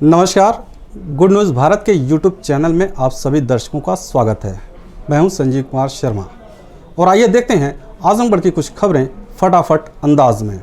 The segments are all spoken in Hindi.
नमस्कार। गुड न्यूज़ भारत के यूट्यूब चैनल में आप सभी दर्शकों का स्वागत है। मैं हूं संजीव कुमार शर्मा और आइए देखते हैं आजमगढ़ की कुछ खबरें फटाफट अंदाज में।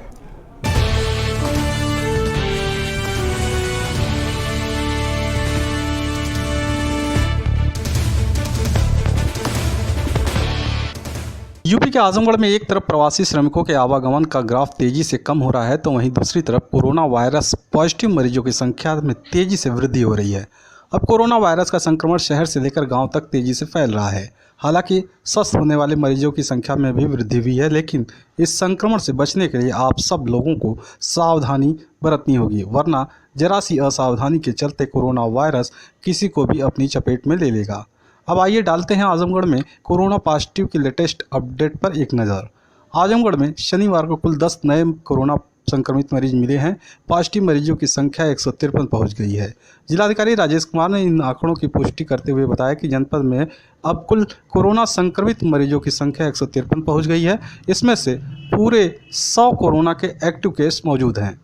यूपी के आजमगढ़ में एक तरफ प्रवासी श्रमिकों के आवागमन का ग्राफ तेजी से कम हो रहा है तो वहीं दूसरी तरफ कोरोना वायरस पॉजिटिव मरीजों की संख्या में तेजी से वृद्धि हो रही है। अब कोरोना वायरस का संक्रमण शहर से लेकर गांव तक तेजी से फैल रहा है। हालांकि स्वस्थ होने वाले मरीजों की संख्या में भी वृद्धि हुई है, लेकिन इस संक्रमण से बचने के लिए आप सब लोगों को सावधानी बरतनी होगी, वरना जरा सी असावधानी के चलते कोरोना वायरस किसी को भी अपनी चपेट में ले लेगा। अब आइए डालते हैं आजमगढ़ में कोरोना पॉजिटिव की लेटेस्ट अपडेट पर एक नज़र। आजमगढ़ में शनिवार को कुल 10 नए कोरोना संक्रमित मरीज मिले हैं। पॉजिटिव मरीजों की संख्या 153 पहुंच गई है। जिलाधिकारी राजेश कुमार ने इन आंकड़ों की पुष्टि करते हुए बताया कि जनपद में अब कुल कोरोना संक्रमित मरीजों की संख्या 153 पहुँच गई है। इसमें से पूरे 100 कोरोना के एक्टिव केस मौजूद हैं।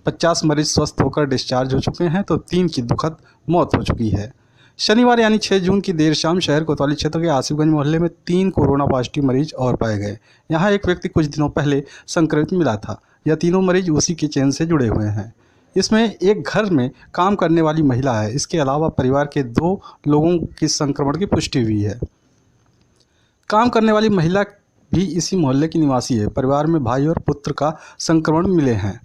50 मरीज स्वस्थ होकर डिस्चार्ज हो चुके हैं तो 3 की दुखद मौत हो चुकी है। शनिवार यानी 6 जून की देर शाम शहर कोतवाली क्षेत्र के आसिफगंज मोहल्ले में 3 कोरोना पॉजिटिव मरीज और पाए गए। यहां एक व्यक्ति कुछ दिनों पहले संक्रमित मिला था। यह तीनों मरीज उसी की चेन से जुड़े हुए हैं। इसमें एक घर में काम करने वाली महिला है। इसके अलावा परिवार के 2 लोगों की संक्रमण की पुष्टि हुई है। काम करने वाली महिला भी इसी मोहल्ले की निवासी है। परिवार में भाई और पुत्र का संक्रमण मिले हैं।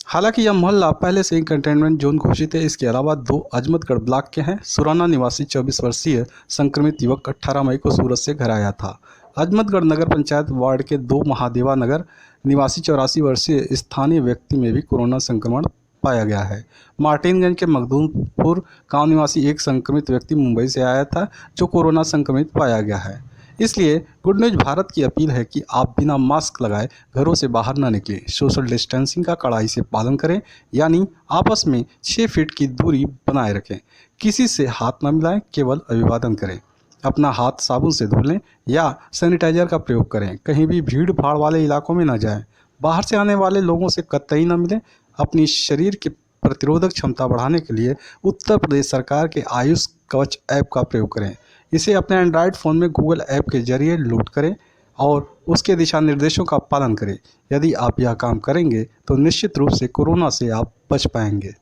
हालांकि यह मोहल्ला पहले से ही कंटेनमेंट जोन घोषित है। इसके अलावा 2 अजमतगढ़ ब्लॉक के हैं। सुराना निवासी 24 वर्षीय संक्रमित युवक 18 मई को सूरत से घर आया था। अजमतगढ़ नगर पंचायत वार्ड के 2 महादेवा नगर निवासी 84 वर्षीय स्थानीय व्यक्ति में भी कोरोना संक्रमण पाया गया है। मार्टिनगंज के मखदूमपुर गांव निवासी एक संक्रमित व्यक्ति मुंबई से आया था, जो कोरोना संक्रमित पाया गया है। इसलिए गुड न्यूज भारत की अपील है कि आप बिना मास्क लगाए घरों से बाहर न निकलें। सोशल डिस्टेंसिंग का कड़ाई से पालन करें, यानी आपस में 6 फीट की दूरी बनाए रखें। किसी से हाथ न मिलाएं, केवल अभिवादन करें। अपना हाथ साबुन से धो लें या सैनिटाइजर का प्रयोग करें। कहीं भी भीड़ भाड़ वाले इलाकों में न जाएं। बाहर से आने वाले लोगों से कतई न मिलें। अपनी शरीर की प्रतिरोधक क्षमता बढ़ाने के लिए उत्तर प्रदेश सरकार के आयुष कवच ऐप का प्रयोग करें। इसे अपने एंड्रॉयड फ़ोन में गूगल ऐप के जरिए लोड करें और उसके दिशा निर्देशों का पालन करें। यदि आप यह काम करेंगे तो निश्चित रूप से कोरोना से आप बच पाएंगे।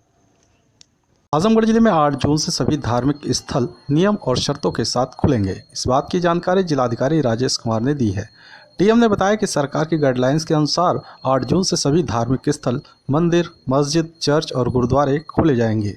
आजमगढ़ जिले में 8 जून से सभी धार्मिक स्थल नियम और शर्तों के साथ खुलेंगे। इस बात की जानकारी जिलाधिकारी राजेश कुमार ने दी है। डीएम ने बताया कि सरकार की गाइडलाइंस के अनुसार 8 जून से सभी धार्मिक स्थल, मंदिर, मस्जिद, चर्च और गुरुद्वारे खोले जाएंगे।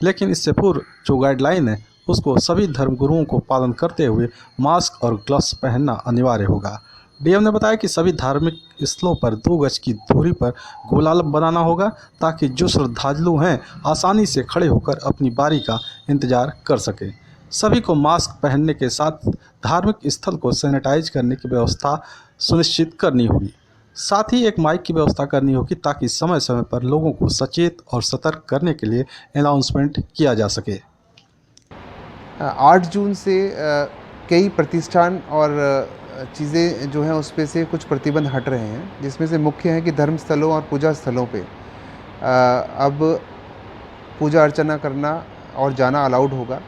लेकिन इससे पूर्व जो गाइडलाइन है उसको सभी धर्मगुरुओं को पालन करते हुए मास्क और ग्लव्स पहनना अनिवार्य होगा। डीएम ने बताया कि सभी धार्मिक स्थलों पर 2 गज की दूरी पर गोलालब बनाना होगा, ताकि जो श्रद्धालु हैं आसानी से खड़े होकर अपनी बारी का इंतजार कर सकें। सभी को मास्क पहनने के साथ धार्मिक स्थल को सैनिटाइज करने की व्यवस्था सुनिश्चित करनी होगी। साथ ही एक माइक की व्यवस्था करनी होगी, ताकि समय समय पर लोगों को सचेत और सतर्क करने के लिए अनाउंसमेंट किया जा सके। 8 जून से कई प्रतिष्ठान और चीज़ें जो हैं उस पे से कुछ प्रतिबंध हट रहे हैं, जिसमें से मुख्य है कि धर्म स्थलों और पूजा स्थलों पे अब पूजा अर्चना करना और जाना अलाउड होगा।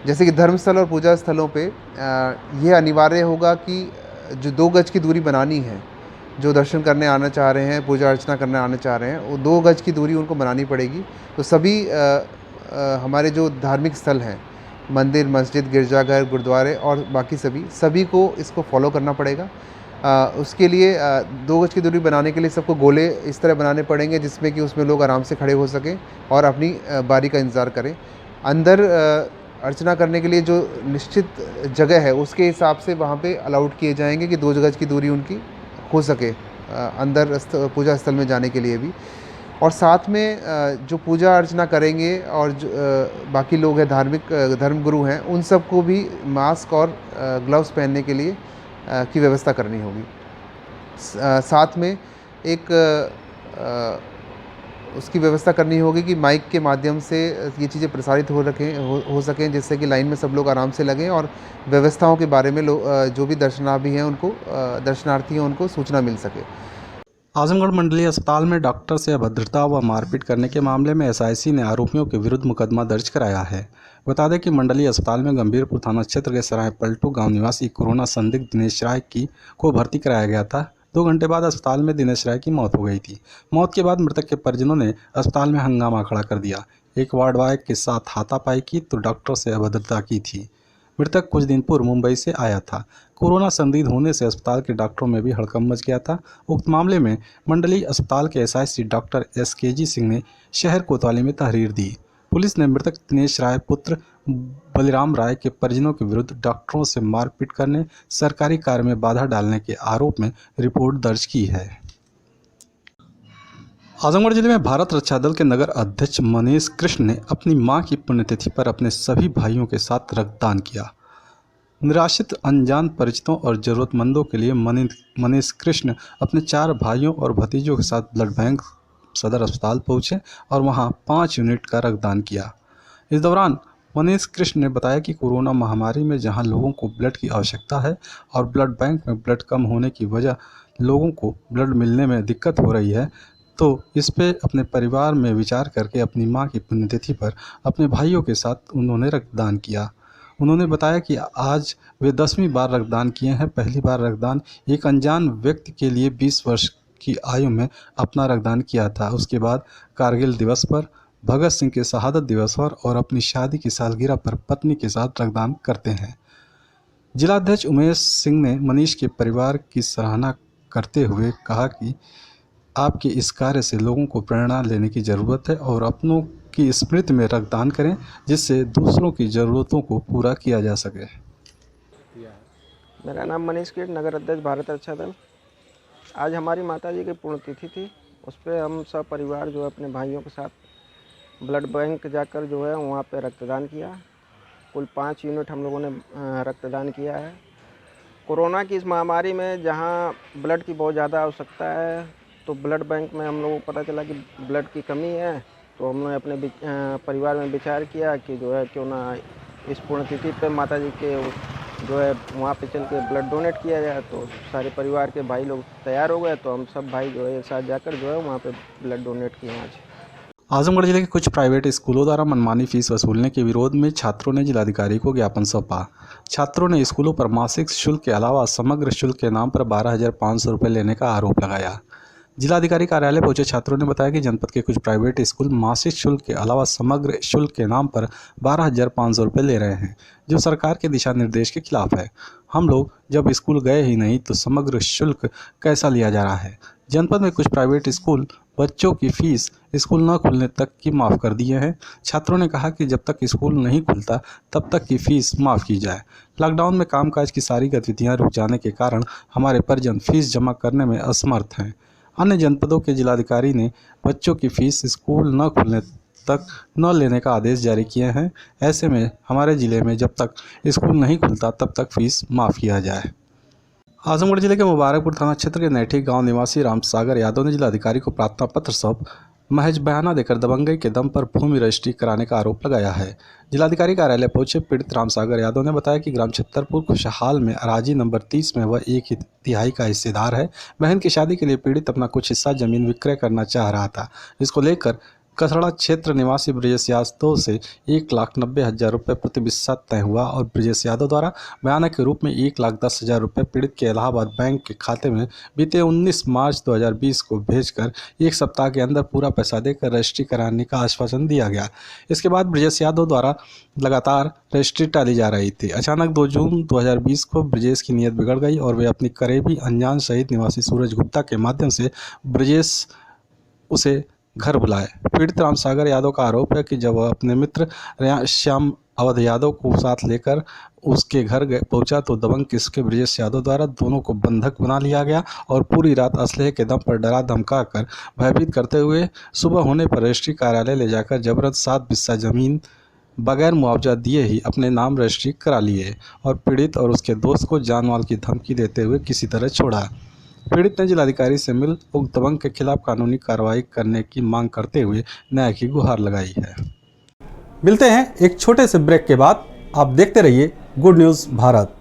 जैसे कि धर्मस्थल और पूजा स्थलों पे यह अनिवार्य होगा कि जो 2 गज की दूरी बनानी है, जो दर्शन करने आना चाह रहे हैं, पूजा अर्चना करने आना चाह रहे हैं, वो 2 गज की दूरी उनको बनानी पड़ेगी। तो सभी हमारे जो धार्मिक स्थल हैं, मंदिर, मस्जिद, गिरजाघर, गुरुद्वारे और बाकी सभी को इसको फॉलो करना पड़ेगा। उसके लिए 2 गज की दूरी बनाने के लिए सबको गोले इस तरह बनाने पड़ेंगे जिसमें कि उसमें लोग आराम से खड़े हो सकें और अपनी बारी का इंतज़ार करें। अंदर अर्चना करने के लिए जो निश्चित जगह है उसके हिसाब से वहाँ पे अलाउड किए जाएंगे कि 2 गज की दूरी उनकी हो सके अंदर पूजा स्थल में जाने के लिए भी। और साथ में जो पूजा अर्चना करेंगे और जो बाकी लोग हैं, धार्मिक धर्मगुरु हैं, उन सबको भी मास्क और ग्लव्स पहनने के लिए की व्यवस्था करनी होगी। साथ में एक उसकी व्यवस्था करनी होगी कि माइक के माध्यम से ये चीज़ें प्रसारित हो सकें, जिससे कि लाइन में सब लोग आराम से लगें और व्यवस्थाओं के बारे में जो भी दर्शनार्थी हैं उनको सूचना मिल सके। आजमगढ़ मंडलीय अस्पताल में डॉक्टर से अभद्रता व मारपीट करने के मामले में एसआईसी ने आरोपियों के विरुद्ध मुकदमा दर्ज कराया है। बता दें कि मंडलीय अस्पताल में गंभीरपुर थाना क्षेत्र के सराय पलटू गांव निवासी कोरोना संदिग्ध दिनेश राय को भर्ती कराया गया था। 2 घंटे बाद अस्पताल में दिनेश राय की मौत हो गई थी। मौत के बाद मृतक के परिजनों ने अस्पताल में हंगामा खड़ा कर दिया। एक वार्ड बॉय के साथ हाथापाई की तो डॉक्टर से अभद्रता की थी। मृतक कुछ दिन पूर्व मुंबई से आया था। कोरोना संदिग्ध होने से अस्पताल के डॉक्टरों में भी हड़कंप मच गया था। उक्त मामले में मंडलीय अस्पताल के एसआईसी डॉक्टर SKG सिंह ने शहर कोतवाली में तहरीर दी। पुलिस ने मृतक दिनेश राय पुत्र बलिराम राय के परिजनों के विरुद्ध डॉक्टरों से मारपीट करने, सरकारी कार्य में बाधा डालने के आरोप में रिपोर्ट दर्ज की है। आजमगढ़ जिले में भारत रक्षा दल के नगर अध्यक्ष मनीष कृष्ण ने अपनी मां की पुण्यतिथि पर अपने सभी भाइयों के साथ रक्तदान किया। निराश्रित, अनजान, परिचितों और जरूरतमंदों के लिए मनीष कृष्ण अपने 4 भाइयों और भतीजों के साथ ब्लड बैंक सदर अस्पताल पहुंचे और वहां 5 यूनिट का रक्तदान किया। इस दौरान मनीष कृष्ण ने बताया कि कोरोना महामारी में जहां लोगों को ब्लड की आवश्यकता है और ब्लड बैंक में ब्लड कम होने की वजह लोगों को ब्लड मिलने में दिक्कत हो रही है, तो इस पे अपने परिवार में विचार करके अपनी मां की पुण्यतिथि पर अपने भाइयों के साथ उन्होंने रक्तदान किया। उन्होंने बताया कि आज वे 10वीं बार रक्तदान किए हैं। पहली बार रक्तदान एक अनजान व्यक्ति के लिए 20 वर्ष की आयु में अपना रक्तदान किया था। उसके बाद कारगिल दिवस पर, भगत सिंह के शहादत दिवस पर और अपनी शादी की सालगिरह पर पत्नी के साथ रक्तदान करते हैं। जिलाध्यक्ष उमेश सिंह ने मनीष के परिवार की सराहना करते हुए कहा कि आपके इस कार्य से लोगों को प्रेरणा लेने की ज़रूरत है और अपनों की स्मृति में रक्तदान करें, जिससे दूसरों की ज़रूरतों को पूरा किया जा सके। मेरा नाम मनीष कृष्ण, नगर अध्यक्ष भारत रक्षा दल। आज हमारी माताजी की पुण्यतिथि थी। उस पर हम सब परिवार जो है अपने भाइयों के साथ ब्लड बैंक जाकर जो है वहाँ पे रक्तदान किया। कुल 5 यूनिट हम लोगों ने रक्तदान किया है। कोरोना की इस महामारी में जहाँ ब्लड की बहुत ज़्यादा आवश्यकता है, तो ब्लड बैंक में हम लोगों को पता चला कि ब्लड की कमी है, तो हमने अपने परिवार में विचार किया कि जो है क्यों ना इस पुण्यतिथि पे माताजी के जो है वहाँ पे चल के ब्लड डोनेट किया जाए। तो सारे परिवार के भाई लोग तैयार हो गए, तो हम सब भाई जो है एक साथ जाकर जो है वहाँ पे ब्लड डोनेट किए आज। आजमगढ़ जिले के कुछ प्राइवेट स्कूलों द्वारा मनमानी फीस वसूलने के विरोध में छात्रों ने जिलाधिकारी को ज्ञापन सौंपा। छात्रों ने स्कूलों पर मासिक शुल्क के अलावा समग्र शुल्क के नाम पर 12,500 रुपये लेने का आरोप लगाया। जिलाधिकारी कार्यालय पहुंचे छात्रों ने बताया कि जनपद के कुछ प्राइवेट स्कूल मासिक शुल्क के अलावा समग्र शुल्क के नाम पर 12,500 रुपये ले रहे हैं, जो सरकार के दिशा निर्देश के खिलाफ है। हम लोग जब स्कूल गए ही नहीं तो समग्र शुल्क कैसा लिया जा रहा है। जनपद में कुछ प्राइवेट स्कूल बच्चों की फीस स्कूल न खुलने तक की माफ़ कर दिए हैं। छात्रों ने कहा कि जब तक स्कूल नहीं खुलता तब तक की फीस माफ़ की जाए। लॉकडाउन में कामकाज की सारी गतिविधियां रुक जाने के कारण हमारे परिजन फीस जमा करने में असमर्थ हैं। अन्य जनपदों के जिलाधिकारी ने बच्चों की फीस स्कूल न खुलने तक न लेने का आदेश जारी किए हैं। ऐसे में हमारे ज़िले में जब तक स्कूल नहीं खुलता तब तक फीस माफ़ किया जाए। आजमगढ़ जिले के मुबारकपुर थाना क्षेत्र के नैठी गांव निवासी रामसागर यादव ने जिलाधिकारी को प्रार्थना पत्र सौंप महज बयाना देकर दबंगई के दम पर भूमि रजिस्ट्री कराने का आरोप लगाया है। जिलाधिकारी कार्यालय पहुंचे पीड़ित रामसागर यादव ने बताया कि ग्राम छत्तरपुर खुशहाल में अराजी नंबर 30 में वह 1/3 का हिस्सेदार है। बहन की शादी के लिए पीड़ित अपना कुछ हिस्सा जमीन विक्रय करना चाह रहा था, जिसको लेकर कसड़ा क्षेत्र निवासी ब्रजेश यादव से 1,90,000 रुपये प्रति बिस्सा तय हुआ और ब्रजेश यादव द्वारा बयाना के रूप में 1,10,000 रुपये पीड़ित के इलाहाबाद बैंक के खाते में बीते 19 मार्च 2020 को भेजकर 1 सप्ताह के अंदर पूरा पैसा देकर रजिस्ट्री कराने का आश्वासन दिया गया। इसके बाद ब्रजेश यादव द्वारा लगातार रजिस्ट्री टाली जा रही थी। अचानक 2 जून 2020 को ब्रजेश की नीयत बिगड़ गई और वे अपनी करीबी अनजान शहीद निवासी सूरज गुप्ता के माध्यम से ब्रजेश उसे घर बुलाए। पीड़ित रामसागर यादव का आरोप है कि जब वह अपने मित्र श्याम अवध यादव को साथ लेकर उसके घर पहुंचा तो दबंग किसके ब्रजेश यादव द्वारा दोनों को बंधक बना लिया गया और पूरी रात असलहे के दम पर डरा धमका कर भयभीत करते हुए सुबह होने पर रजिस्ट्री कार्यालय ले जाकर जबरन 7 बिस्सा जमीन बगैर मुआवजा दिए ही अपने नाम रजिस्ट्री करा लिए और पीड़ित और उसके दोस्त को जान माल की धमकी देते हुए किसी तरह छोड़ा। पीड़ित ने जिलाधिकारी से मिल उक्त दबंग के खिलाफ कानूनी कार्रवाई करने की मांग करते हुए न्याय की गुहार लगाई है। मिलते हैं एक छोटे से ब्रेक के बाद। आप देखते रहिए गुड न्यूज़ भारत।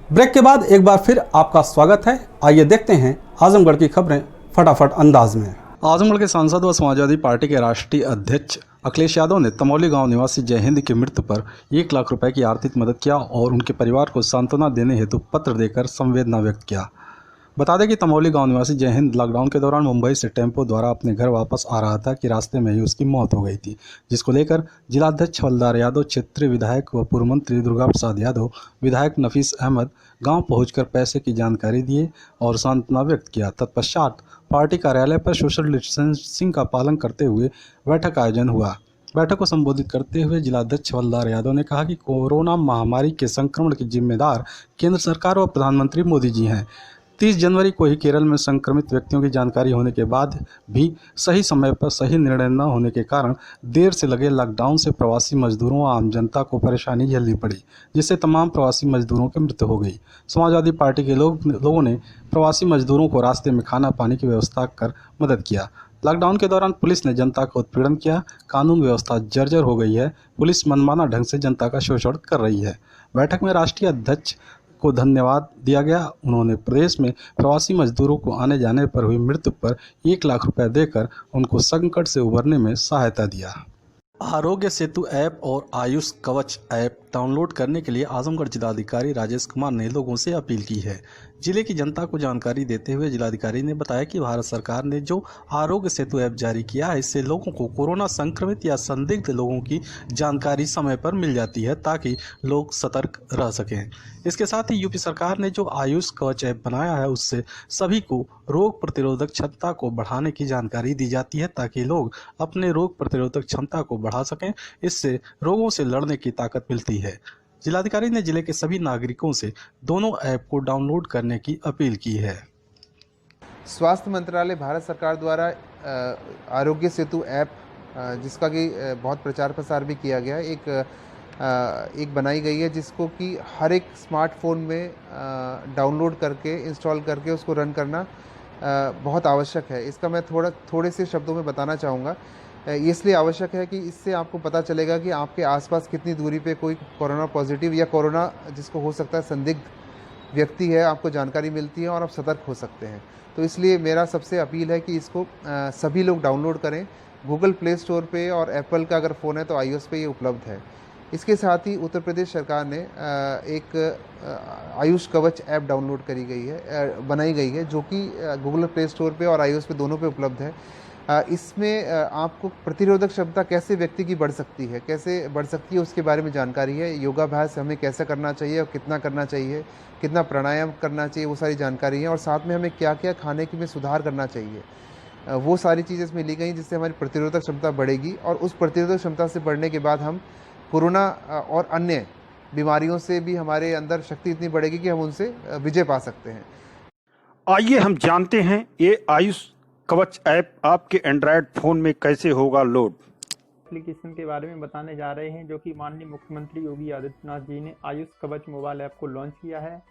ब्रेक के बाद एक बार फिर आपका स्वागत है। आइए देखते हैं आजमगढ़ की खबरें फटाफट अंदाज में। आजमगढ़ के सांसद व समाजवादी पार्टी के राष्ट्रीय अध्यक्ष अखिलेश यादव ने तमौली गांव निवासी जय हिंद की मृत्यु पर 1 लाख रुपए की आर्थिक मदद किया और उनके परिवार को सांत्वना देने हेतु पत्र देकर संवेदना व्यक्त किया। बता दें कि तमौली गांव निवासी जय हिंद लॉकडाउन के दौरान मुंबई से टेम्पो द्वारा अपने घर वापस आ रहा था कि रास्ते में ही उसकी मौत हो गई थी, जिसको लेकर जिलाध्यक्ष हवलदार यादव, क्षेत्रीय विधायक व पूर्व मंत्री दुर्गा प्रसाद यादव, विधायक नफीस अहमद गांव पहुंचकर पैसे की जानकारी दिए और सांत्वना व्यक्त किया। तत्पश्चात पार्टी कार्यालय पर सोशल डिस्टेंसिंग का पालन करते हुए बैठक का आयोजन हुआ। बैठक को संबोधित करते हुए जिलाध्यक्ष हवलदार यादव ने कहा कि कोरोना महामारी के संक्रमण की जिम्मेदार केंद्र सरकार व प्रधानमंत्री मोदी जी हैं। 30 जनवरी को ही केरल में संक्रमित व्यक्तियों की जानकारी होने के बाद भी सही समय पर सही निर्णय न होने के कारण देर से लगे लॉकडाउन से प्रवासी मजदूरों व आम जनता को परेशानी झेलनी पड़ी, जिससे तमाम प्रवासी मजदूरों की मृत्यु हो गई। समाजवादी पार्टी के लोगों ने प्रवासी मजदूरों को रास्ते में खाना पानी की व्यवस्था कर मदद किया। लॉकडाउन के दौरान पुलिस ने जनता का उत्पीड़न किया, कानून व्यवस्था जर्जर हो गई है, पुलिस मनमाना ढंग से जनता का शोषण कर रही है। बैठक में राष्ट्रीय अध्यक्ष को धन्यवाद दिया गया। उन्होंने प्रदेश में प्रवासी मजदूरों को आने जाने पर हुई मृत्यु पर 1 लाख रुपए देकर उनको संकट से उबरने में सहायता दिया। आरोग्य सेतु ऐप और आयुष कवच ऐप डाउनलोड करने के लिए आजमगढ़ जिलाधिकारी राजेश कुमार ने लोगों से अपील की है। जिले की जनता को जानकारी देते हुए जिलाधिकारी ने बताया कि भारत सरकार ने जो आरोग्य सेतु ऐप जारी किया है, इससे लोगों को कोरोना संक्रमित या संदिग्ध लोगों की जानकारी समय पर मिल जाती है ताकि लोग सतर्क रह सकें। इसके साथ ही यूपी सरकार ने जो आयुष कवच ऐप बनाया है, उससे सभी को रोग प्रतिरोधक क्षमता को बढ़ाने की जानकारी दी जाती है ताकि लोग अपने रोग प्रतिरोधक क्षमता को बढ़ा सकें। इससे रोगों से लड़ने की ताकत मिलती है। जिलाधिकारी ने जिले के सभी नागरिकों से दोनों ऐप को डाउनलोड करने की अपील की है। स्वास्थ्य मंत्रालय भारत सरकार द्वारा आरोग्य सेतु ऐप, जिसका कि बहुत प्रचार प्रसार भी किया गया है, एक बनाई गई है जिसको कि हर एक स्मार्टफोन में डाउनलोड करके इंस्टॉल करके उसको रन करना बहुत आवश्यक है। इसका मैं थोड़े से शब्दों में बताना चाहूँगा। ये इसलिए आवश्यक है कि इससे आपको पता चलेगा कि आपके आसपास कितनी दूरी पे कोई कोरोना पॉजिटिव या कोरोना जिसको हो सकता है संदिग्ध व्यक्ति है, आपको जानकारी मिलती है और आप सतर्क हो सकते हैं। तो इसलिए मेरा सबसे अपील है कि इसको सभी लोग डाउनलोड करें। गूगल प्ले स्टोर पे और एप्पल का अगर फ़ोन है तो iOS पे ये उपलब्ध है। इसके साथ ही उत्तर प्रदेश सरकार ने एक आयुष कवच ऐप डाउनलोड बनाई गई है, जो कि गूगल प्ले स्टोर पे और iOS पे दोनों पे उपलब्ध है। इसमें आपको प्रतिरोधक क्षमता कैसे व्यक्ति की बढ़ सकती है उसके बारे में जानकारी है। योगाभ्यास हमें कैसे करना चाहिए और कितना करना चाहिए, कितना प्राणायाम करना चाहिए, वो सारी जानकारी है। और साथ में हमें क्या क्या खाने की में सुधार करना चाहिए, वो सारी चीज़ें इसमें ली गई, जिससे हमारी प्रतिरोधक क्षमता बढ़ेगी। और उस प्रतिरोधक क्षमता से बढ़ने के बाद हम कोरोना और अन्य बीमारियों से भी हमारे अंदर शक्ति इतनी बढ़ेगी कि हम उनसे विजय पा सकते हैं। आइए हम जानते हैं ये आयुष कवच ऐप आपके एंड्रॉयड फ़ोन में कैसे होगा लोड। एप्लीकेशन के बारे में बताने जा रहे हैं, जो कि माननीय मुख्यमंत्री योगी आदित्यनाथ जी ने आयुष कवच मोबाइल ऐप को लॉन्च किया है।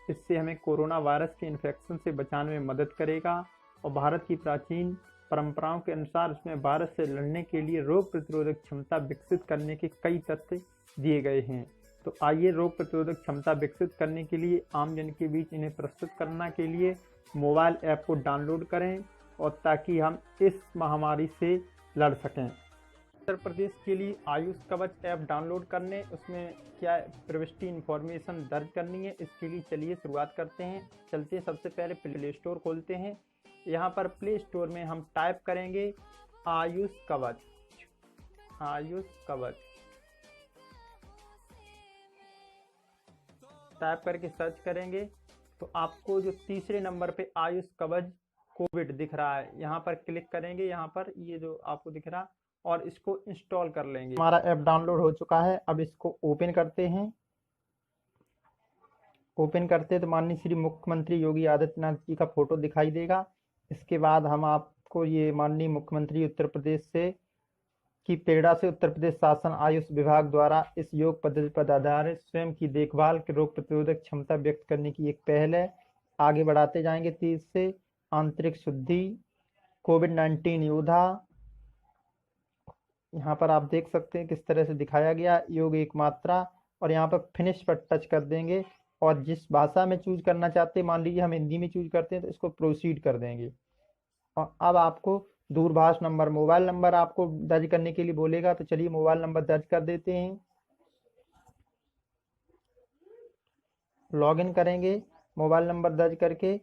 इससे हमें कोरोना वायरस के इन्फेक्शन से बचाने में मदद करेगा और भारत की प्राचीन परंपराओं के अनुसार इसमें वायरस से लड़ने के लिए रोग प्रतिरोधक क्षमता विकसित करने के कई तथ्य दिए गए हैं। तो आइए रोग प्रतिरोधक क्षमता विकसित करने के लिए आम जन के बीच इन्हें प्रस्तुत करने के लिए मोबाइल ऐप को डाउनलोड करें और ताकि हम इस महामारी से लड़ सकें। उत्तर प्रदेश के लिए आयुष कवच ऐप डाउनलोड करने, उसमें क्या प्रविष्टि इन्फॉर्मेशन दर्ज करनी है, इसके लिए चलिए शुरुआत करते हैं। चलते हैं, सबसे पहले प्ले स्टोर खोलते हैं। यहाँ पर प्ले स्टोर में हम टाइप करेंगे आयुष कवच। टाइप करके सर्च करेंगे तो आपको जो तीसरे नंबर पे आयुष कवच कोविड दिख रहा है, यहाँ पर क्लिक करेंगे। यहाँ पर ये जो आपको दिख रहा और इसको इंस्टॉल कर लेंगे। हमारा ऐप डाउनलोड हो चुका है। अब इसको ओपन करते हैं। ओपन करते तो माननीय श्री मुख्यमंत्री योगी आदित्यनाथ जी का फोटो दिखाई देगा। इसके बाद हम आपको ये माननीय मुख्यमंत्री उत्तर प्रदेश से की प्रेरणा से उत्तर प्रदेश शासन आयुष विभाग द्वारा इस योग पद्धति पर आधारित स्वयं की देखभाल के रोग प्रतिरोधक क्षमता व्यक्त करने की एक पहल है। आगे बढ़ाते जाएंगे। 30 से आंतरिक शुद्धि, कोविड-19 योद्धा, यहाँ पर आप देख सकते हैं किस तरह से दिखाया गया। योग एक मात्रा, और यहाँ पर फिनिश पर टच कर देंगे और जिस भाषा में चूज करना चाहते हैं, मान लीजिए हम हिंदी में चूज करते हैं तो इसको प्रोसीड कर देंगे। और अब आपको दूरभाष नंबर, मोबाइल नंबर आपको दर्ज करने के लिए बोलेगा, तो चलिए मोबाइल नंबर दर्ज कर देते हैं। लॉगिन करेंगे, मोबाइल नंबर दर्ज करके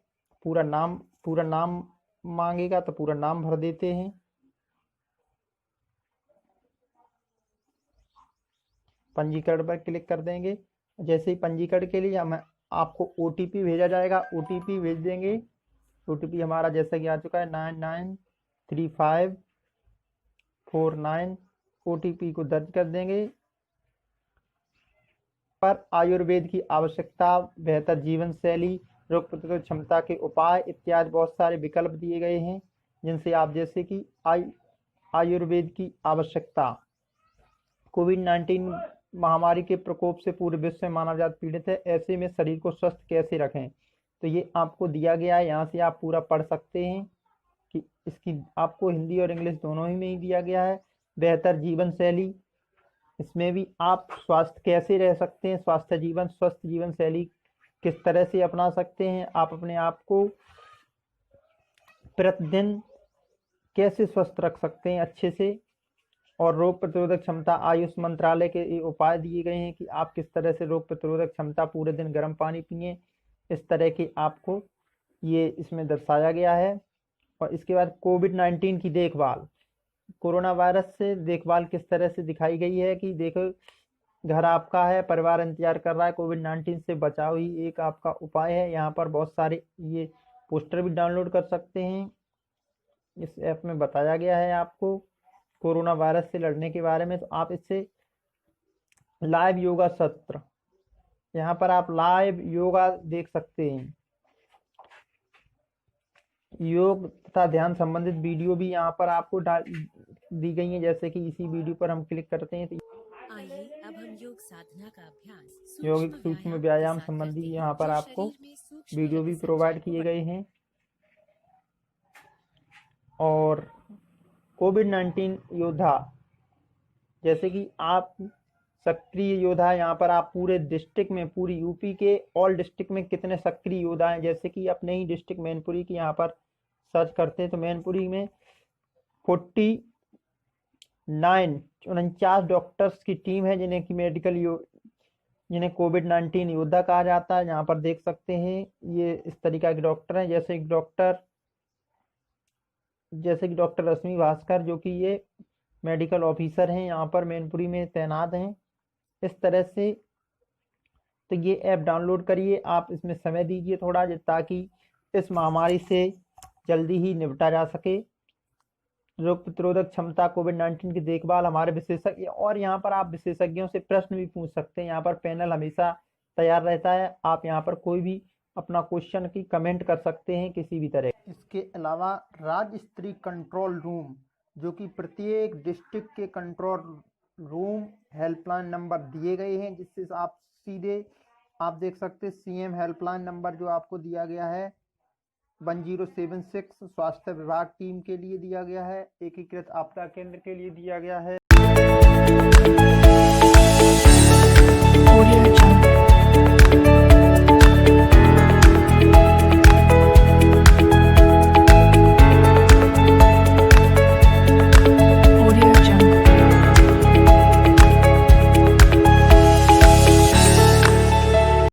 पूरा नाम मांगेगा तो पूरा नाम भर देते हैं। पंजीकरण पर क्लिक कर देंगे। जैसे ही पंजीकरण के लिए हम आपको OTP भेजा जाएगा, OTP भेज देंगे। OTP हमारा जैसा कि आ चुका है 993549। OTP को दर्ज कर देंगे। पर आयुर्वेद की आवश्यकता, बेहतर जीवन शैली, रोग प्रतिरोधक क्षमता के उपाय इत्यादि बहुत सारे विकल्प दिए गए हैं, जिनसे आप जैसे कि आयुर्वेद की आवश्यकता, कोविड-19 महामारी के प्रकोप से पूरे विश्व में मानव जाति पीड़ित है, ऐसे में शरीर को स्वस्थ कैसे रखें, तो ये आपको दिया गया है। यहाँ से आप पूरा पढ़ सकते हैं कि इसकी आपको हिंदी और इंग्लिश दोनों ही में ही दिया गया है। बेहतर जीवन शैली, इसमें भी आप स्वास्थ्य कैसे रह सकते हैं, स्वस्थ जीवन शैली किस तरह से अपना सकते हैं, आप अपने आप को प्रतिदिन कैसे स्वस्थ रख सकते हैं अच्छे से, और रोग प्रतिरोधक क्षमता, आयुष मंत्रालय के ये उपाय दिए गए हैं कि आप किस तरह से रोग प्रतिरोधक क्षमता, पूरे दिन गर्म पानी पिए, इस तरह की आपको ये इसमें दर्शाया गया है। और इसके बाद कोविड-19 की देखभाल, कोरोना वायरस से देखभाल किस तरह से दिखाई गई है कि देखो, घर आपका है, परिवार इंतजार कर रहा है, कोविड-19 से बचाव ही एक आपका उपाय है। यहाँ पर बहुत सारे ये पोस्टर भी डाउनलोड कर सकते हैं। इस ऐप में बताया गया है आपको कोरोना वायरस से लड़ने के बारे में। तो आप इससे लाइव योगा सत्र, यहाँ पर आप लाइव योगा देख सकते हैं। योग तथा ध्यान संबंधित वीडियो भी यहाँ पर आपको दी गई है। जैसे कि इसी वीडियो पर हम क्लिक करते हैं तो आइए अब हम योग साधना का अभ्यास यौगिक सूक्ष्म व्यायाम संबंधी यहाँ पर आपको वीडियो भी प्रोवाइड किए गए हैं। और कोविड-19 योद्धा, जैसे कि आप सक्रिय योद्धा, यहाँ पर आप पूरे डिस्ट्रिक्ट में, पूरी यूपी के ऑल डिस्ट्रिक्ट में कितने सक्रिय योद्धा हैं, जैसे कि अपने ही डिस्ट्रिक्ट मैनपुरी की यहाँ पर सर्च करते हैं तो मैनपुरी में 49 डॉक्टर्स की टीम है जिन्हें जिन्हें कोविड-19 योद्धा कहा जाता है। यहाँ पर देख सकते हैं ये इस तरीका के डॉक्टर हैं, जैसे कि डॉक्टर रश्मि भास्कर, जो कि ये मेडिकल ऑफिसर हैं, यहाँ पर मैनपुरी में तैनात हैं। इस तरह से तो ये ऐप डाउनलोड करिए, आप इसमें समय दीजिए थोड़ा, ताकि इस महामारी से जल्दी ही निपटा जा सके। रोग प्रतिरोधक क्षमता, कोविड-19 की देखभाल, हमारे विशेषज्ञ, और यहाँ पर आप विशेषज्ञों से प्रश्न भी पूछ सकते हैं। यहाँ पर पैनल हमेशा तैयार रहता है, आप यहाँ पर कोई भी अपना क्वेश्चन की कमेंट कर सकते हैं किसी भी तरह। इसके अलावा राज्य स्तरीय कंट्रोल रूम, जो कि प्रत्येक डिस्ट्रिक्ट के कंट्रोल रूम हेल्पलाइन नंबर दिए गए हैं, जिससे आप सीधे आप देख सकते हैं CM हेल्पलाइन नंबर जो आपको दिया गया है 1076 स्वास्थ्य विभाग टीम के लिए दिया गया है, एकीकृत आपदा केंद्र के लिए दिया गया है।